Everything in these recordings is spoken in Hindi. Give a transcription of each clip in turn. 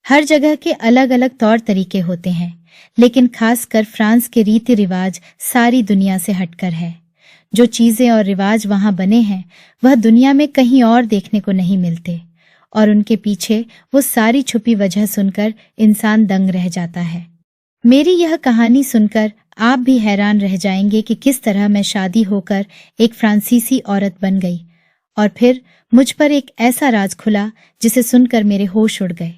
हर जगह के अलग अलग तौर तरीके होते हैं, लेकिन खासकर फ्रांस के रीति रिवाज सारी दुनिया से हटकर है। जो चीजें और रिवाज वहां बने हैं वह दुनिया में कहीं और देखने को नहीं मिलते, और उनके पीछे वो सारी छुपी वजह सुनकर इंसान दंग रह जाता है। मेरी यह कहानी सुनकर आप भी हैरान रह जाएंगे कि किस तरह मैं शादी होकर एक फ्रांसीसी औरत बन गई, और फिर मुझ पर एक ऐसा राज खुला जिसे सुनकर मेरे होश उड़ गए।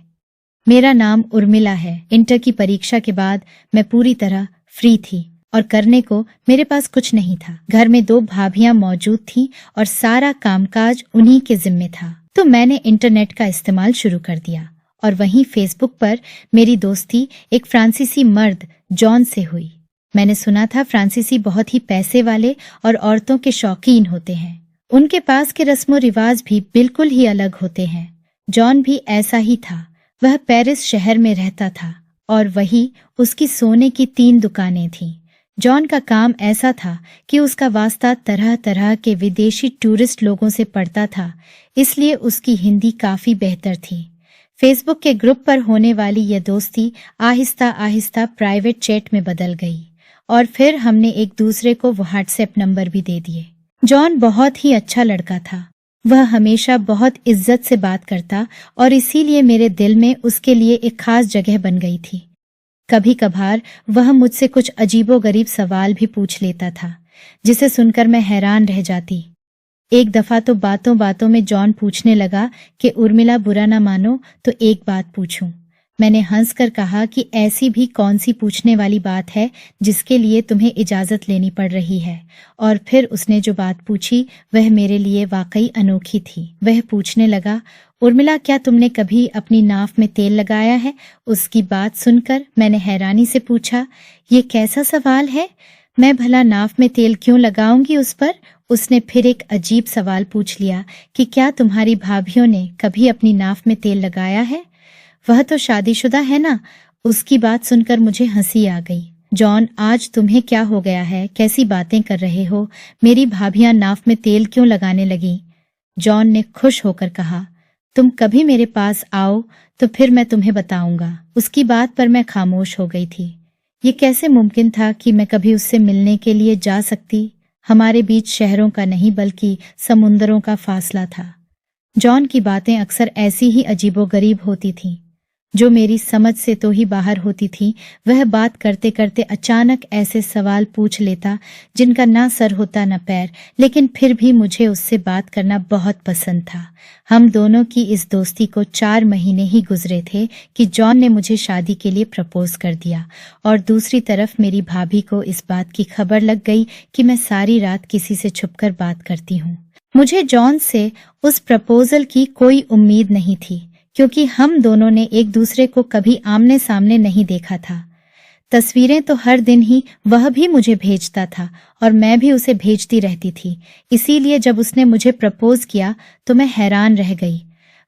मेरा नाम उर्मिला है। इंटर की परीक्षा के बाद मैं पूरी तरह फ्री थी और करने को मेरे पास कुछ नहीं था। घर में 2 भाभियां मौजूद थीं और सारा कामकाज उन्हीं के जिम्मे था। तो मैंने इंटरनेट का इस्तेमाल शुरू कर दिया और वहीं फेसबुक पर मेरी दोस्ती एक फ्रांसीसी मर्द जॉन से हुई। मैंने सुना था फ्रांसीसी बहुत ही पैसे वाले और औरतों के शौकीन होते हैं। उनके पास के रस्मों रिवाज भी बिल्कुल ही अलग होते हैं। जॉन भी ऐसा ही था। वह पेरिस शहर में रहता था और वही उसकी सोने की 3 दुकानें थीं। जॉन का काम ऐसा था कि उसका वास्ता तरह तरह के विदेशी टूरिस्ट लोगों से पड़ता था, इसलिए उसकी हिंदी काफी बेहतर थी। फेसबुक के ग्रुप पर होने वाली यह दोस्ती आहिस्ता आहिस्ता प्राइवेट चैट में बदल गई और फिर हमने एक दूसरे को व्हाट्सएप नंबर भी दे दिए। जॉन बहुत ही अच्छा लड़का था। वह हमेशा बहुत इज्जत से बात करता और इसीलिए मेरे दिल में उसके लिए एक खास जगह बन गई थी। कभी कभार वह मुझसे कुछ अजीबोगरीब सवाल भी पूछ लेता था, जिसे सुनकर मैं हैरान रह जाती। एक दफा तो बातों बातों में जॉन पूछने लगा कि उर्मिला बुरा ना मानो तो एक बात पूछूं। मैंने हंसकर कहा कि ऐसी भी कौन सी पूछने वाली बात है जिसके लिए तुम्हें इजाजत लेनी पड़ रही है। और फिर उसने जो बात पूछी वह मेरे लिए वाकई अनोखी थी। वह पूछने लगा, उर्मिला क्या तुमने कभी अपनी नाव में तेल लगाया है? उसकी बात सुनकर मैंने हैरानी से पूछा, ये कैसा सवाल है? मैं भला नाव में तेल क्यों लगाऊंगी उस पर? उसने फिर एक अजीब सवाल पूछ लिया कि क्या तुम्हारी भाभियों ने कभी अपनी नाव में तेल लगाया है? वह तो शादीशुदा है ना। उसकी बात सुनकर मुझे हंसी आ गई। जॉन, आज तुम्हें क्या हो गया है? कैसी बातें कर रहे हो? मेरी भाभियां नाव में तेल क्यों लगाने लगी? जॉन ने खुश होकर कहा, तुम कभी मेरे पास आओ तो फिर मैं तुम्हें बताऊंगा। उसकी बात पर मैं खामोश हो गई थी। ये कैसे मुमकिन था कि मैं कभी उससे मिलने के लिए जा सकती? हमारे बीच शहरों का नहीं बल्कि समुंदरों का फासला था। जॉन की बातें अक्सर ऐसी ही अजीबोगरीब होती थीं, जो मेरी समझ से तो ही बाहर होती थी। वह बात करते करते अचानक ऐसे सवाल पूछ लेता जिनका ना सर होता ना पैर, लेकिन फिर भी मुझे उससे बात करना बहुत पसंद था। हम दोनों की इस दोस्ती को 4 महीने ही गुजरे थे कि जॉन ने मुझे शादी के लिए प्रपोज कर दिया, और दूसरी तरफ मेरी भाभी को इस बात की खबर लग गई कि मैं सारी रात किसी से छुपकर बात करती हूँ। मुझे जॉन से उस प्रपोजल की कोई उम्मीद नहीं थी, क्योंकि हम दोनों ने एक दूसरे को कभी आमने सामने नहीं देखा था। तस्वीरें तो हर दिन ही वह भी मुझे भेजता था और मैं भी उसे भेजती रहती थी। इसीलिए जब उसने मुझे प्रपोज किया तो मैं हैरान रह गई।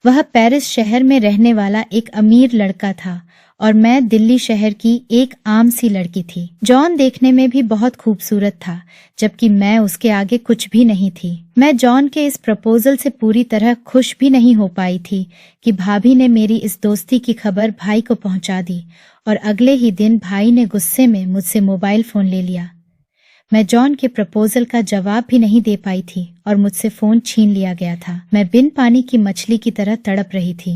वह पेरिस शहर में रहने वाला एक अमीर लड़का था और मैं दिल्ली शहर की एक आम सी लड़की थी। जॉन देखने में भी बहुत खूबसूरत था, जबकि मैं उसके आगे कुछ भी नहीं थी। मैं जॉन के इस प्रपोजल से पूरी तरह खुश भी नहीं हो पाई थी कि भाभी ने मेरी इस दोस्ती की खबर भाई को पहुंचा दी, और अगले ही दिन भाई ने गुस्से में मुझसे मोबाइल फोन ले लिया। मैं जॉन के प्रपोजल का जवाब भी नहीं दे पाई थी और मुझसे फोन छीन लिया गया था। मैं बिन पानी की मछली की तरह तड़प रही थी।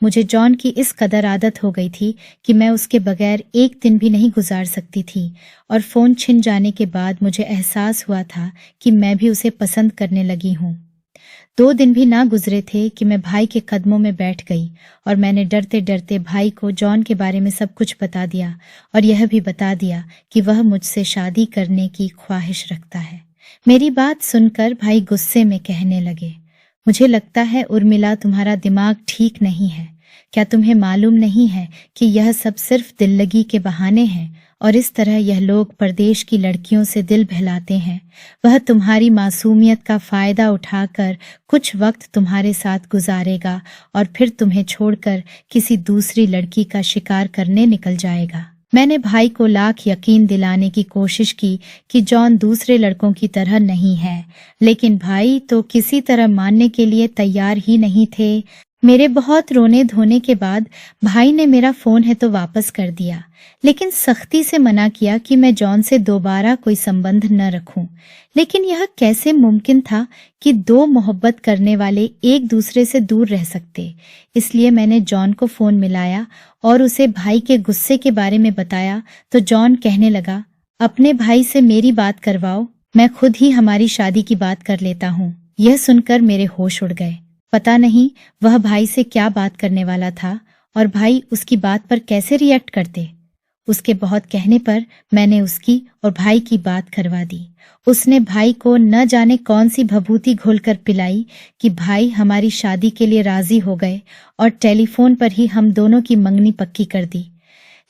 मुझे जॉन की इस कदर आदत हो गई थी कि मैं उसके बगैर एक दिन भी नहीं गुजार सकती थी, और फोन छिन जाने के बाद मुझे एहसास हुआ था कि मैं भी उसे पसंद करने लगी हूँ। 2 दिन भी ना गुजरे थे कि मैं भाई के कदमों में बैठ गई और मैंने डरते डरते भाई को जॉन के बारे में सब कुछ बता दिया, और यह भी बता दिया कि वह मुझसे शादी करने की ख्वाहिश रखता है। मेरी बात सुनकर भाई गुस्से में कहने लगे, मुझे लगता है उर्मिला तुम्हारा दिमाग ठीक नहीं है। क्या तुम्हें मालूम नहीं है कि यह सब सिर्फ दिल लगी के बहाने हैं, और इस तरह यह लोग परदेश की लड़कियों से दिल बहलाते हैं। वह तुम्हारी मासूमियत का फायदा उठाकर कुछ वक्त तुम्हारे साथ गुजारेगा और फिर तुम्हें छोड़कर किसी दूसरी लड़की का शिकार करने निकल जाएगा। मैंने भाई को लाख यकीन दिलाने की कोशिश की कि जॉन दूसरे लड़कों की तरह नहीं है, लेकिन भाई तो किसी तरह मानने के लिए तैयार ही नहीं थे। मेरे बहुत रोने धोने के बाद भाई ने मेरा फोन है तो वापस कर दिया, लेकिन सख्ती से मना किया कि मैं जॉन से दोबारा कोई संबंध न रखूं। लेकिन यह कैसे मुमकिन था कि दो मोहब्बत करने वाले एक दूसरे से दूर रह सकते। इसलिए मैंने जॉन को फोन मिलाया और उसे भाई के गुस्से के बारे में बताया तो जॉन कहने लगा, अपने भाई से मेरी बात करवाओ, मैं खुद ही हमारी शादी की बात कर लेता हूँ। यह सुनकर मेरे होश उड़ गए। पता नहीं वह भाई से क्या बात करने वाला था और भाई उसकी बात पर कैसे रिएक्ट करते। उसके बहुत कहने पर मैंने उसकी और भाई की बात करवा दी। उसने भाई को न जाने कौन सी भभूति घोलकर पिलाई कि भाई हमारी शादी के लिए राजी हो गए और टेलीफोन पर ही हम दोनों की मंगनी पक्की कर दी।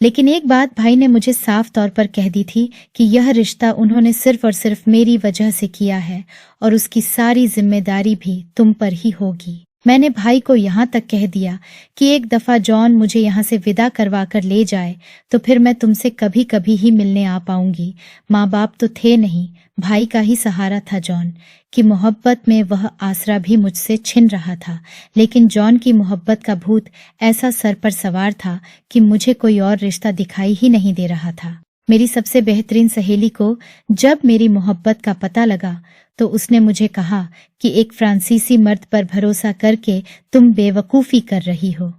लेकिन एक बात भाई ने मुझे साफ तौर पर कह दी थी कि यह रिश्ता उन्होंने सिर्फ और सिर्फ मेरी वजह से किया है और उसकी सारी जिम्मेदारी भी तुम पर ही होगी। मैंने भाई को यहाँ तक कह दिया कि एक दफा जॉन मुझे यहाँ से विदा करवा कर ले जाए तो फिर मैं तुमसे कभी कभी ही मिलने आ पाऊंगी। माँ बाप तो थे नहीं, भाई का ही सहारा था जॉन की मोहब्बत में। वह आसरा भी मुझसे छिन रहा था, लेकिन जॉन की मोहब्बत का भूत ऐसा सर पर सवार था कि मुझे कोई और रिश्ता दिखाई ही नहीं दे रहा था। मेरी सबसे बेहतरीन सहेली को जब मेरी मोहब्बत का पता लगा तो उसने मुझे कहा कि एक फ्रांसीसी मर्द पर भरोसा करके तुम बेवकूफी कर रही हो।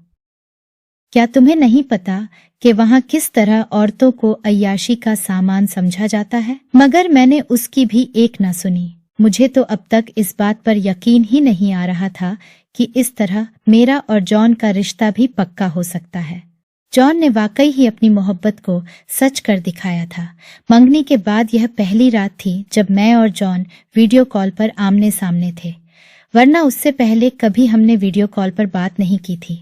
क्या तुम्हें नहीं पता कि वहां किस तरह औरतों को अय्याशी का सामान समझा जाता है? मगर मैंने उसकी भी एक ना सुनी। मुझे तो अब तक इस बात पर यकीन ही नहीं आ रहा था कि इस तरह मेरा और जॉन का रिश्ता भी पक्का हो सकता है। जॉन ने वाकई ही अपनी मोहब्बत को सच कर दिखाया था। मंगनी के बाद यह पहली रात थी जब मैं और जॉन वीडियो कॉल पर आमने सामने थे, वरना उससे पहले कभी हमने वीडियो कॉल पर बात नहीं की थी।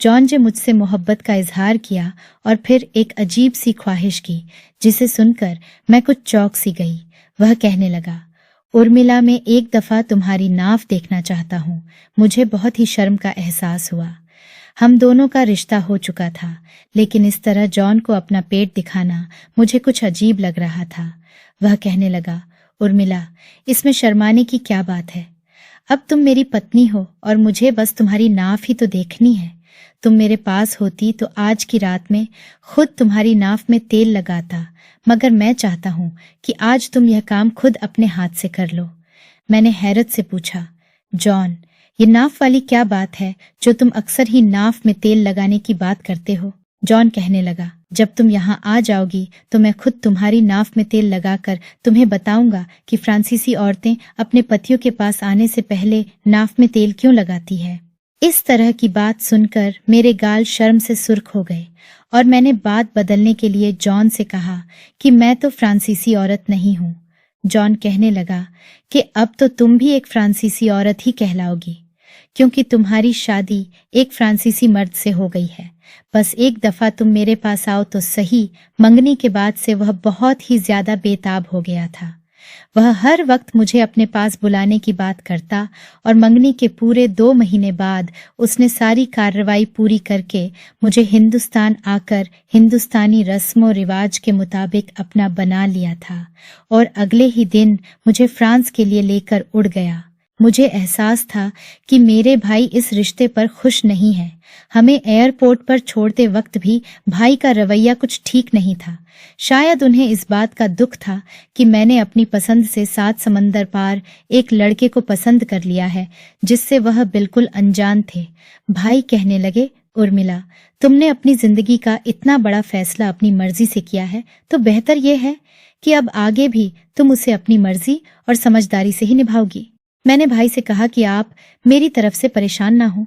जॉन ने मुझसे मोहब्बत का इजहार किया और फिर एक अजीब सी ख्वाहिश की जिसे सुनकर मैं कुछ चौंक सी गई। वह कहने लगा, उर्मिला, मैं एक दफा तुम्हारी नाव देखना चाहता हूँ। मुझे बहुत ही शर्म का एहसास हुआ। हम दोनों का रिश्ता हो चुका था, लेकिन इस तरह जॉन को अपना पेट दिखाना मुझे कुछ अजीब लग रहा था। वह कहने लगा, उर्मिला, इसमें शर्माने की क्या बात है? अब तुम मेरी पत्नी हो और मुझे बस तुम्हारी नाव ही तो देखनी है। तुम मेरे पास होती तो आज की रात में खुद तुम्हारी नाव में तेल लगाता, मगर मैं चाहता हूँ कि आज तुम यह काम खुद अपने हाथ से कर लो। मैंने हैरत से पूछा, जॉन, ये नाव वाली क्या बात है जो तुम अक्सर ही नाव में तेल लगाने की बात करते हो? जॉन कहने लगा, जब तुम यहाँ आ जाओगी तो मैं खुद तुम्हारी नाव में तेल लगाकर तुम्हें बताऊंगा कि फ्रांसीसी औरतें अपने पतियों के पास आने से पहले नाव में तेल क्यों लगाती है। इस तरह की बात सुनकर मेरे गाल शर्म से सुर्ख हो गए और मैंने बात बदलने के लिए जॉन से कहा कि मैं तो फ्रांसीसी औरत नहीं हूँ। जॉन कहने लगा कि अब तो तुम भी एक फ्रांसीसी औरत ही कहलाओगी, क्योंकि तुम्हारी शादी एक फ्रांसीसी मर्द से हो गई है। बस एक दफा तुम मेरे पास आओ तो सही। मंगनी के बाद से वह बहुत ही ज्यादा बेताब हो गया था। वह हर वक्त मुझे अपने पास बुलाने की बात करता और मंगनी के पूरे 2 महीने बाद उसने सारी कार्रवाई पूरी करके मुझे हिंदुस्तान आकर हिंदुस्तानी रस्मों रिवाज के मुताबिक अपना बना लिया था और अगले ही दिन मुझे फ्रांस के लिए लेकर उड़ गया। मुझे एहसास था कि मेरे भाई इस रिश्ते पर खुश नहीं है। हमें एयरपोर्ट पर छोड़ते वक्त भी भाई का रवैया कुछ ठीक नहीं था। शायद उन्हें इस बात का दुख था कि मैंने अपनी पसंद से 7 समंदर पार एक लड़के को पसंद कर लिया है जिससे वह बिल्कुल अनजान थे। भाई कहने लगे, उर्मिला, तुमने अपनी जिंदगी का इतना बड़ा फैसला अपनी मर्जी से किया है तो बेहतर यह है कि अब आगे भी तुम उसे अपनी मर्जी और समझदारी से ही निभाओगी। मैंने भाई से कहा कि आप मेरी तरफ से परेशान ना हो।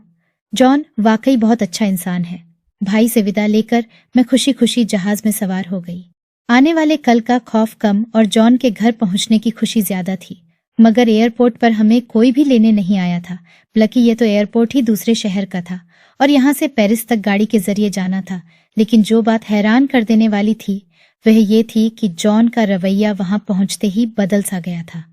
जॉन वाकई बहुत अच्छा इंसान है। भाई से विदा लेकर मैं खुशी खुशी जहाज में सवार हो गई। आने वाले कल का खौफ कम और जॉन के घर पहुंचने की खुशी ज्यादा थी। मगर एयरपोर्ट पर हमें कोई भी लेने नहीं आया था, बल्कि ये तो एयरपोर्ट ही दूसरे शहर का था और यहाँ से पेरिस तक गाड़ी के जरिए जाना था। लेकिन जो बात हैरान कर देने वाली थी वह ये थी कि जॉन का रवैया वहां पहुंचते ही बदल सा गया था।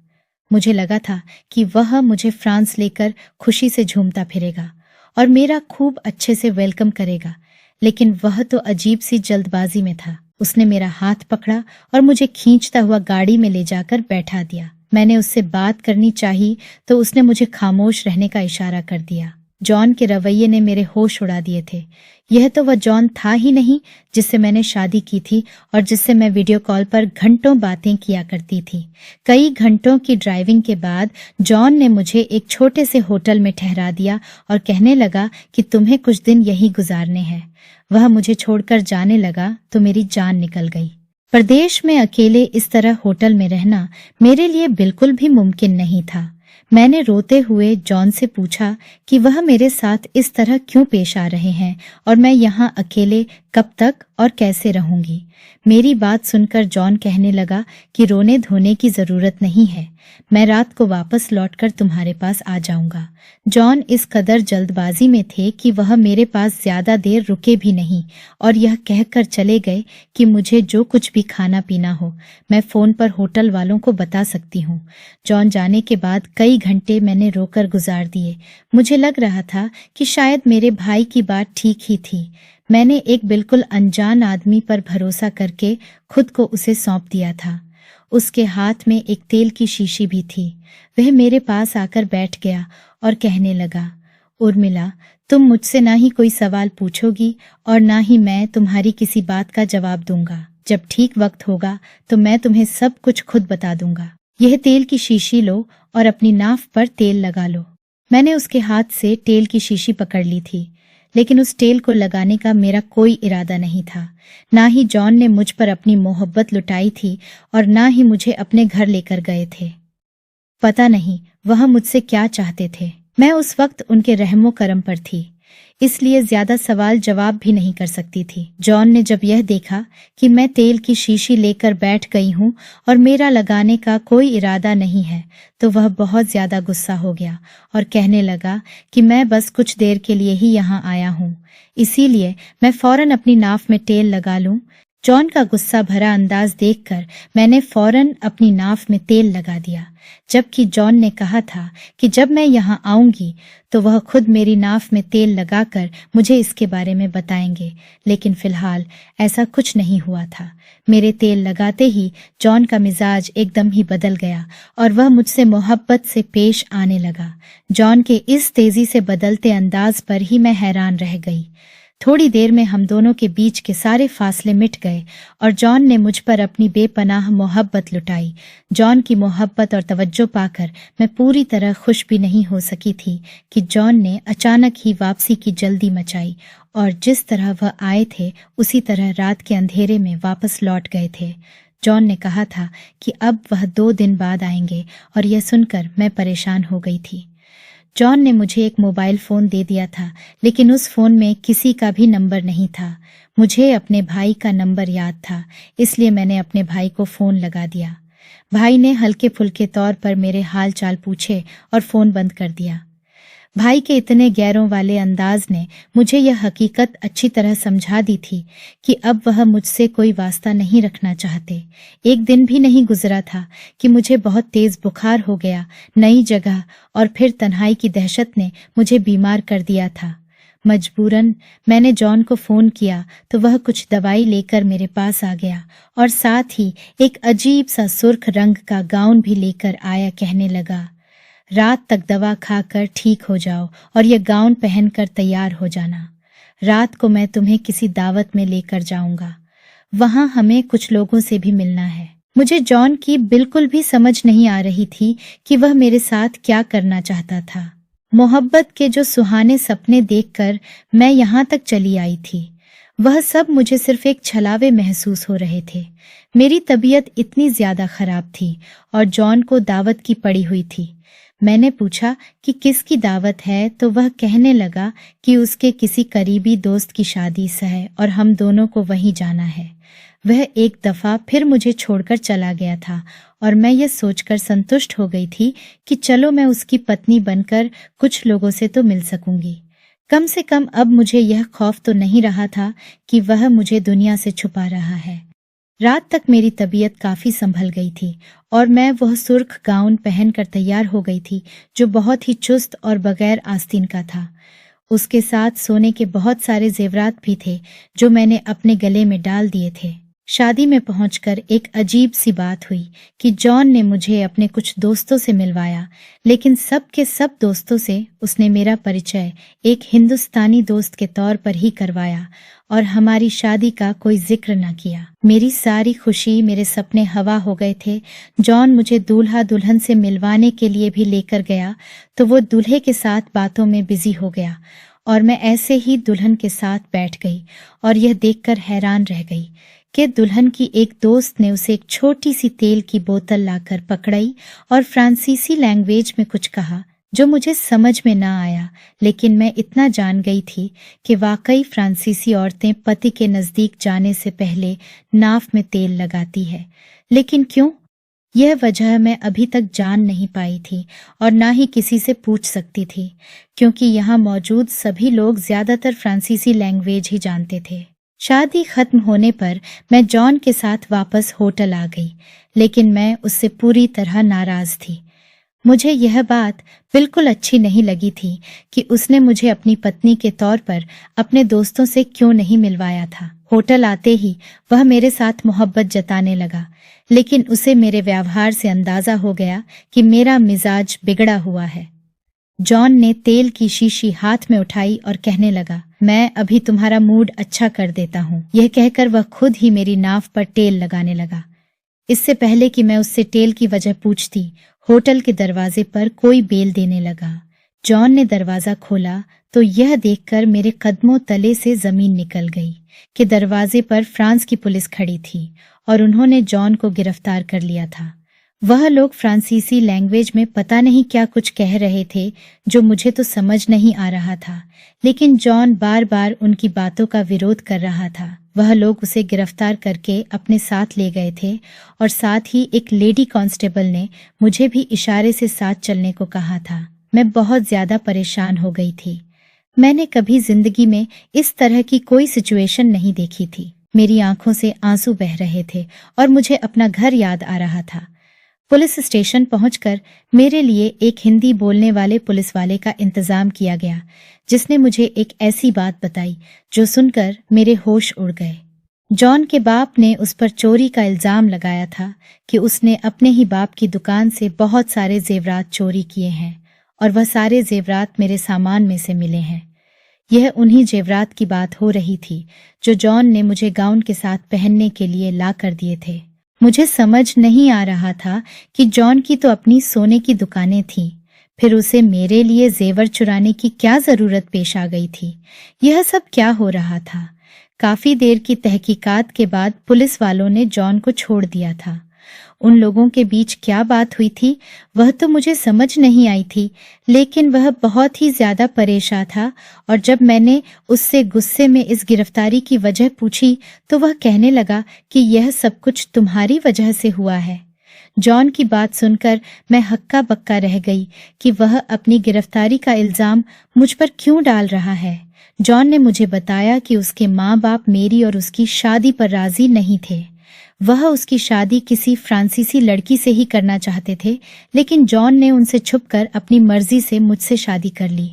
मुझे लगा था कि वह मुझे फ्रांस लेकर खुशी से झूमता फिरेगा और मेरा खूब अच्छे से वेलकम करेगा, लेकिन वह तो अजीब सी जल्दबाजी में था। उसने मेरा हाथ पकड़ा और मुझे खींचता हुआ गाड़ी में ले जाकर बैठा दिया। मैंने उससे बात करनी चाहिए तो उसने मुझे खामोश रहने का इशारा कर दिया। जॉन के रवैये ने मेरे होश उड़ा दिए थे। यह तो वह जॉन था ही नहीं जिससे मैंने शादी की थी और जिससे मैं वीडियो कॉल पर घंटों बातें किया करती थी। कई घंटों की ड्राइविंग के बाद जॉन ने मुझे एक छोटे से होटल में ठहरा दिया और कहने लगा कि तुम्हें कुछ दिन यहीं गुजारने हैं। वह मुझे छोड़कर जाने लगा तो मेरी जान निकल गई। प्रदेश में अकेले इस तरह होटल में रहना मेरे लिए बिल्कुल भी मुमकिन नहीं था। मैंने रोते हुए जॉन से पूछा कि वह मेरे साथ इस तरह क्यों पेश आ रहे हैं और मैं यहाँ अकेले कब तक और कैसे रहूंगी। मेरी बात सुनकर जॉन कहने लगा कि रोने धोने की जरूरत नहीं है, मैं रात को वापस लौटकर तुम्हारे पास आ जाऊंगा। जॉन इस कदर जल्दबाजी में थे कि वह मेरे पास ज्यादा देर रुके भी नहीं और यह कहकर चले गए कि मुझे जो कुछ भी खाना पीना हो मैं फोन पर होटल वालों को बता सकती हूँ। जॉन जाने के बाद कई घंटे मैंने रोकर गुजार दिए। मुझे लग रहा था कि शायद मेरे भाई की बात ठीक ही थी। मैंने एक बिल्कुल अनजान आदमी पर भरोसा करके खुद को उसे सौंप दिया था। उसके हाथ में एक तेल की शीशी भी थी। वह मेरे पास आकर बैठ गया और कहने लगा, उर्मिला, तुम मुझसे ना ही कोई सवाल पूछोगी और ना ही मैं तुम्हारी किसी बात का जवाब दूंगा। जब ठीक वक्त होगा तो मैं तुम्हें सब कुछ खुद बता दूंगा। यह तेल की शीशी लो और अपनी नाव पर तेल लगा लो। मैंने उसके हाथ से तेल की शीशी पकड़ ली थी, लेकिन उस तेल को लगाने का मेरा कोई इरादा नहीं था। ना ही जॉन ने मुझ पर अपनी मोहब्बत लुटाई थी और ना ही मुझे अपने घर लेकर गए थे। पता नहीं वह मुझसे क्या चाहते थे। मैं उस वक्त उनके रहमो करम पर थी, इसलिए ज्यादा सवाल जवाब भी नहीं कर सकती थी। जॉन ने जब यह देखा कि मैं तेल की शीशी लेकर बैठ गई हूँ और मेरा लगाने का कोई इरादा नहीं है, तो वह बहुत ज्यादा गुस्सा हो गया और कहने लगा कि मैं बस कुछ देर के लिए ही यहाँ आया हूँ, इसीलिए मैं फौरन अपनी नाव में तेल लगा लूं। जॉन का गुस्सा भरा अंदाज देखकर मैंने फौरन अपनी नाव में तेल लगा दिया, जबकि जॉन ने कहा था कि जब मैं यहाँ आऊंगी तो वह खुद मेरी नाव में तेल लगाकर मुझे इसके बारे में बताएंगे, लेकिन फिलहाल ऐसा कुछ नहीं हुआ था। मेरे तेल लगाते ही जॉन का मिजाज एकदम ही बदल गया और वह मुझसे मोहब्बत से पेश आने लगा। जॉन के इस तेजी से बदलते अंदाज पर ही मैं हैरान रह गई। थोड़ी देर में हम दोनों के बीच के सारे फासले मिट गए और जॉन ने मुझ पर अपनी बेपनाह मोहब्बत लुटाई। जॉन की मोहब्बत और तवज्जो पाकर मैं पूरी तरह खुश भी नहीं हो सकी थी कि जॉन ने अचानक ही वापसी की जल्दी मचाई और जिस तरह वह आए थे उसी तरह रात के अंधेरे में वापस लौट गए थे। जॉन ने कहा था कि अब वह 2 दिन बाद आएंगे और यह सुनकर मैं परेशान हो गई थी। जॉन ने मुझे एक मोबाइल फ़ोन दे दिया था, लेकिन उस फ़ोन में किसी का भी नंबर नहीं था। मुझे अपने भाई का नंबर याद था, इसलिए मैंने अपने भाई को फ़ोन लगा दिया। भाई ने हल्के फुल्के तौर पर मेरे हाल चाल पूछे और फ़ोन बंद कर दिया। भाई के इतने गैरों वाले अंदाज ने मुझे यह हकीकत अच्छी तरह समझा दी थी कि अब वह मुझसे कोई वास्ता नहीं रखना चाहते। एक दिन भी नहीं गुजरा था कि मुझे बहुत तेज बुखार हो गया। नई जगह और फिर तन्हाई की दहशत ने मुझे बीमार कर दिया था। मजबूरन मैंने जॉन को फ़ोन किया तो वह कुछ दवाई लेकर मेरे पास आ गया और साथ ही एक अजीब सा सुर्ख रंग का गाउन भी लेकर आया। कहने लगा, रात तक दवा खाकर ठीक हो जाओ और यह गाउन पहनकर तैयार हो जाना। रात को मैं तुम्हें किसी दावत में लेकर जाऊंगा, वहां हमें कुछ लोगों से भी मिलना है। मुझे जॉन की बिल्कुल भी समझ नहीं आ रही थी कि वह मेरे साथ क्या करना चाहता था। मोहब्बत के जो सुहाने सपने देखकर मैं यहाँ तक चली आई थी, वह सब मुझे सिर्फ एक छलावे महसूस हो रहे थे। मेरी तबीयत इतनी ज्यादा खराब थी और जॉन को दावत की पड़ी हुई थी। मैंने पूछा कि किसकी दावत है तो वह कहने लगा कि उसके किसी करीबी दोस्त की शादी है और हम दोनों को वहीं जाना है। वह एक दफा फिर मुझे छोड़कर चला गया था और मैं यह सोचकर संतुष्ट हो गई थी कि चलो मैं उसकी पत्नी बनकर कुछ लोगों से तो मिल सकूंगी। कम से कम अब मुझे यह खौफ तो नहीं रहा था कि वह मुझे दुनिया से छुपा रहा है। रात तक मेरी तबीयत काफी संभल गई थी और मैं वह सुर्ख गाउन पहनकर तैयार हो गई थी जो बहुत ही चुस्त और बगैर आस्तीन का था। उसके साथ सोने के बहुत सारे जेवरात भी थे जो मैंने अपने गले में डाल दिए थे। शादी में पहुंचकर एक अजीब सी बात हुई कि जॉन ने मुझे अपने कुछ दोस्तों से मिलवाया, लेकिन सब के सब दोस्तों से उसने मेरा परिचय एक हिंदुस्तानी दोस्त के तौर पर ही करवाया और हमारी शादी का कोई जिक्र न किया। मेरी सारी खुशी, मेरे सपने हवा हो गए थे। जॉन मुझे दूल्हा दुल्हन से मिलवाने के लिए भी लेकर गया तो वो दूल्हे के साथ बातों में बिजी हो गया और मैं ऐसे ही दुल्हन के साथ बैठ गई और यह देखकर हैरान रह गई कि दुल्हन की एक दोस्त ने उसे एक छोटी सी तेल की बोतल लाकर पकड़ाई और फ्रांसीसी लैंग्वेज में कुछ कहा जो मुझे समझ में ना आया, लेकिन मैं इतना जान गई थी कि वाकई फ्रांसीसी औरतें पति के नजदीक जाने से पहले नाव में तेल लगाती है। लेकिन क्यों? यह वजह मैं अभी तक जान नहीं पाई थी और ना ही किसी से पूछ सकती थी, क्योंकि यहाँ मौजूद सभी लोग ज्यादातर फ्रांसीसी लैंग्वेज ही जानते थे। शादी खत्म होने पर मैं जॉन के साथ वापस होटल आ गई, लेकिन मैं उससे पूरी तरह नाराज थी। मुझे यह बात बिल्कुल अच्छी नहीं लगी थी कि उसने मुझे अपनी पत्नी के तौर पर अपने दोस्तों से क्यों नहीं मिलवाया था। होटल आते ही वह मेरे साथ मोहब्बत जताने लगा, लेकिन उसे मेरे व्यवहार से अंदाजा हो गया कि मेरा मिजाज बिगड़ा हुआ है। जॉन ने तेल की शीशी हाथ में उठाई और कहने लगा, मैं अभी तुम्हारा मूड अच्छा कर देता हूँ। यह कहकर वह खुद ही मेरी नाव पर तेल लगाने लगा। इससे पहले कि मैं उससे तेल की वजह पूछती, होटल के दरवाजे पर कोई बेल देने लगा। जॉन ने दरवाजा खोला तो यह देखकर मेरे कदमों तले से जमीन निकल गई कि दरवाजे पर फ्रांस की पुलिस खड़ी थी और उन्होंने जॉन को गिरफ्तार कर लिया था। वह लोग फ्रांसीसी लैंग्वेज में पता नहीं क्या कुछ कह रहे थे जो मुझे तो समझ नहीं आ रहा था, लेकिन जॉन बार बार उनकी बातों का विरोध कर रहा था। वह लोग उसे गिरफ्तार करके अपने साथ ले गए थे और साथ ही एक लेडी कांस्टेबल ने मुझे भी इशारे से साथ चलने को कहा था। मैं बहुत ज्यादा परेशान हो गई थी। मैंने कभी जिंदगी में इस तरह की कोई सिचुएशन नहीं देखी थी। मेरी आंखों से आंसू बह रहे थे और मुझे अपना घर याद आ रहा था। पुलिस स्टेशन पहुंचकर मेरे लिए एक हिंदी बोलने वाले पुलिस वाले का इंतजाम किया गया, जिसने मुझे एक ऐसी बात बताई जो सुनकर मेरे होश उड़ गए। जॉन के बाप ने उस पर चोरी का इल्जाम लगाया था कि उसने अपने ही बाप की दुकान से बहुत सारे जेवरात चोरी किए हैं और वह सारे जेवरात मेरे सामान में से मिले हैं। यह उन्हीं जेवरात की बात हो रही थी जो जॉन ने मुझे गाउन के साथ पहनने के लिए ला कर दिए थे। मुझे समझ नहीं आ रहा था कि जॉन की तो अपनी सोने की दुकानें थीं, फिर उसे मेरे लिए जेवर चुराने की क्या जरूरत पेश आ गई थी। यह सब क्या हो रहा था? काफी देर की तहकीकात के बाद पुलिस वालों ने जॉन को छोड़ दिया था। उन लोगों के बीच क्या बात हुई थी वह तो मुझे समझ नहीं आई थी, लेकिन वह बहुत ही ज्यादा परेशान था और जब मैंने उससे गुस्से में इस गिरफ्तारी की वजह पूछी तो वह कहने लगा कि यह सब कुछ तुम्हारी वजह से हुआ है। जॉन की बात सुनकर मैं हक्का बक्का रह गई कि वह अपनी गिरफ्तारी का इल्जाम मुझ पर क्यों डाल रहा है। जॉन ने मुझे बताया कि उसके माँ बाप मेरी और उसकी शादी पर राजी नहीं थे। वह उसकी शादी किसी फ्रांसीसी लड़की से ही करना चाहते थे, लेकिन जॉन ने उनसे छुपकर अपनी मर्जी से मुझसे शादी कर ली।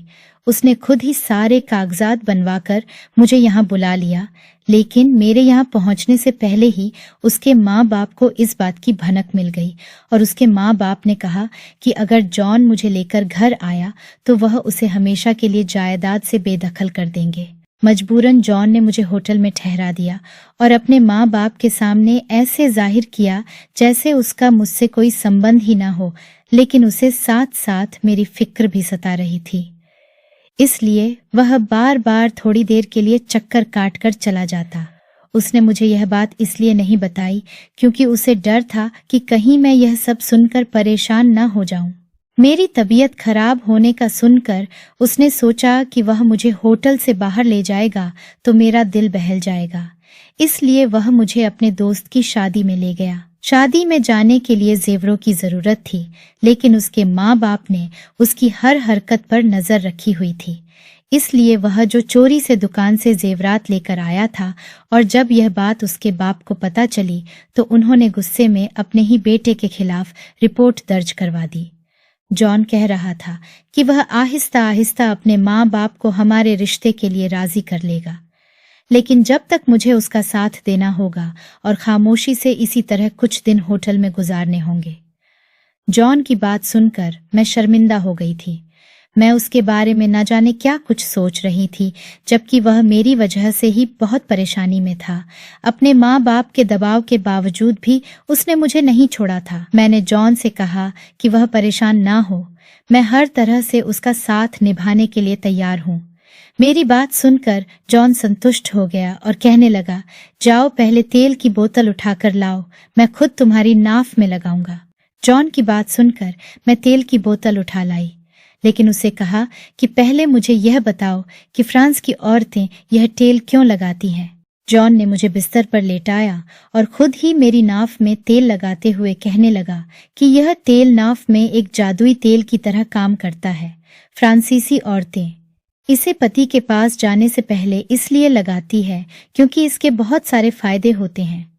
उसने खुद ही सारे कागजात बनवाकर मुझे यहाँ बुला लिया, लेकिन मेरे यहाँ पहुँचने से पहले ही उसके माँ बाप को इस बात की भनक मिल गई और उसके माँ बाप ने कहा कि अगर जॉन मुझे लेकर घर आया तो वह उसे हमेशा के लिए जायदाद से बेदखल कर देंगे। मजबूरन जॉन ने मुझे होटल में ठहरा दिया और अपने माँ बाप के सामने ऐसे जाहिर किया जैसे उसका मुझसे कोई संबंध ही ना हो, लेकिन उसे साथ साथ मेरी फिक्र भी सता रही थी। इसलिए वह बार बार थोड़ी देर के लिए चक्कर काट कर चला जाता। उसने मुझे यह बात इसलिए नहीं बताई क्योंकि उसे डर था कि कहीं मैं यह सब सुनकर परेशान न हो जाऊं। मेरी तबीयत खराब होने का सुनकर उसने सोचा कि वह मुझे होटल से बाहर ले जाएगा तो मेरा दिल बहल जाएगा, इसलिए वह मुझे अपने दोस्त की शादी में ले गया। शादी में जाने के लिए जेवरों की जरूरत थी, लेकिन उसके माँ बाप ने उसकी हर हरकत पर नजर रखी हुई थी, इसलिए वह जो चोरी से दुकान से जेवरात लेकर आया था और जब यह बात उसके बाप को पता चली तो उन्होंने गुस्से में अपने ही बेटे के खिलाफ रिपोर्ट दर्ज करवा दी। जॉन कह रहा था कि वह आहिस्ता आहिस्ता अपने माँ बाप को हमारे रिश्ते के लिए राजी कर लेगा, लेकिन जब तक मुझे उसका साथ देना होगा और खामोशी से इसी तरह कुछ दिन होटल में गुजारने होंगे। जॉन की बात सुनकर मैं शर्मिंदा हो गई थी। मैं उसके बारे में न जाने क्या कुछ सोच रही थी, जबकि वह मेरी वजह से ही बहुत परेशानी में था। अपने माँ बाप के दबाव के बावजूद भी उसने मुझे नहीं छोड़ा था। मैंने जॉन से कहा कि वह परेशान ना हो, मैं हर तरह से उसका साथ निभाने के लिए तैयार हूँ। मेरी बात सुनकर जॉन संतुष्ट हो गया और कहने लगा, जाओ पहले तेल की बोतल उठाकर लाओ, मैं खुद तुम्हारी नाफ में लगाऊंगा। जॉन की बात सुनकर मैं तेल की बोतल उठा लाई, लेकिन उसे कहा कि पहले मुझे यह बताओ कि फ्रांस की औरतें यह तेल क्यों लगाती हैं। जॉन ने मुझे बिस्तर पर लेटाया और खुद ही मेरी नाफ में तेल लगाते हुए कहने लगा कि यह तेल नाफ में एक जादुई तेल की तरह काम करता है। फ्रांसीसी औरतें इसे पति के पास जाने से पहले इसलिए लगाती है क्योंकि इसके बहुत सारे फायदे होते हैं।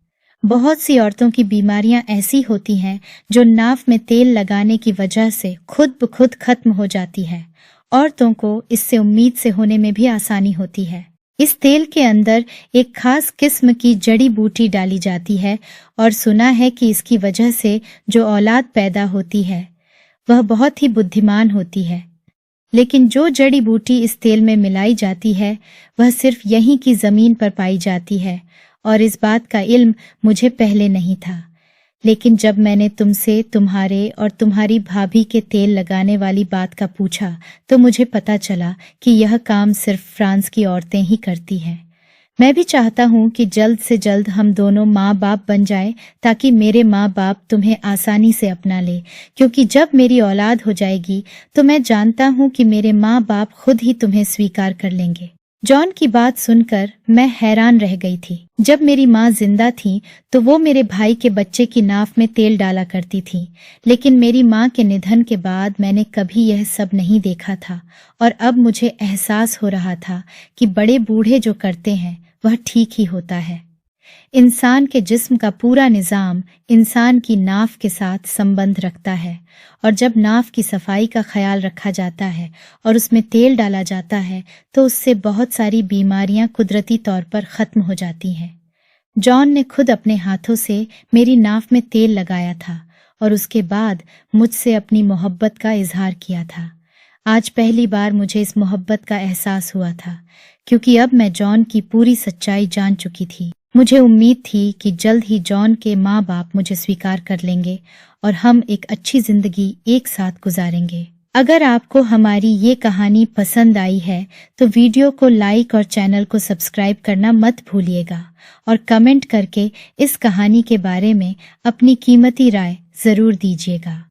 बहुत सी औरतों की बीमारियां ऐसी होती हैं जो नाफ में तेल लगाने की वजह से खुद ब खुद खत्म हो जाती है। औरतों को इससे उम्मीद से होने में भी आसानी होती है। इस तेल के अंदर एक खास किस्म की जड़ी बूटी डाली जाती है और सुना है कि इसकी वजह से जो औलाद पैदा होती है वह बहुत ही बुद्धिमान होती है। लेकिन जो जड़ी बूटी इस तेल में मिलाई जाती है वह सिर्फ यहीं की जमीन पर पाई जाती है और इस बात का इल्म मुझे पहले नहीं था। लेकिन जब मैंने तुमसे तुम्हारे और तुम्हारी भाभी के तेल लगाने वाली बात का पूछा तो मुझे पता चला कि यह काम सिर्फ फ्रांस की औरतें ही करती हैं। मैं भी चाहता हूँ कि जल्द से जल्द हम दोनों माँ बाप बन जाएं ताकि मेरे माँ बाप तुम्हें आसानी से अपना ले, क्योंकि जब मेरी औलाद हो जाएगी तो मैं जानता हूँ कि मेरे माँ बाप खुद ही तुम्हें स्वीकार कर लेंगे। जॉन की बात सुनकर मैं हैरान रह गई थी। जब मेरी माँ जिंदा थी तो वो मेरे भाई के बच्चे की नाफ में तेल डाला करती थी, लेकिन मेरी माँ के निधन के बाद मैंने कभी यह सब नहीं देखा था और अब मुझे एहसास हो रहा था कि बड़े बूढ़े जो करते हैं वह ठीक ही होता है। इंसान के जिस्म का पूरा निजाम इंसान की नाफ के साथ संबंध रखता है और जब नाफ की सफाई का ख्याल रखा जाता है और उसमें तेल डाला जाता है तो उससे बहुत सारी बीमारियां कुदरती तौर पर खत्म हो जाती हैं। जॉन ने खुद अपने हाथों से मेरी नाफ में तेल लगाया था और उसके बाद मुझसे अपनी मोहब्बत का इजहार किया था। आज पहली बार मुझे इस मोहब्बत का एहसास हुआ था, क्योंकि अब मैं जॉन की पूरी सच्चाई जान चुकी थी। मुझे उम्मीद थी कि जल्द ही जॉन के माँ बाप मुझे स्वीकार कर लेंगे और हम एक अच्छी जिंदगी एक साथ गुजारेंगे। अगर आपको हमारी ये कहानी पसंद आई है तो वीडियो को लाइक और चैनल को सब्सक्राइब करना मत भूलिएगा और कमेंट करके इस कहानी के बारे में अपनी कीमती राय जरूर दीजिएगा।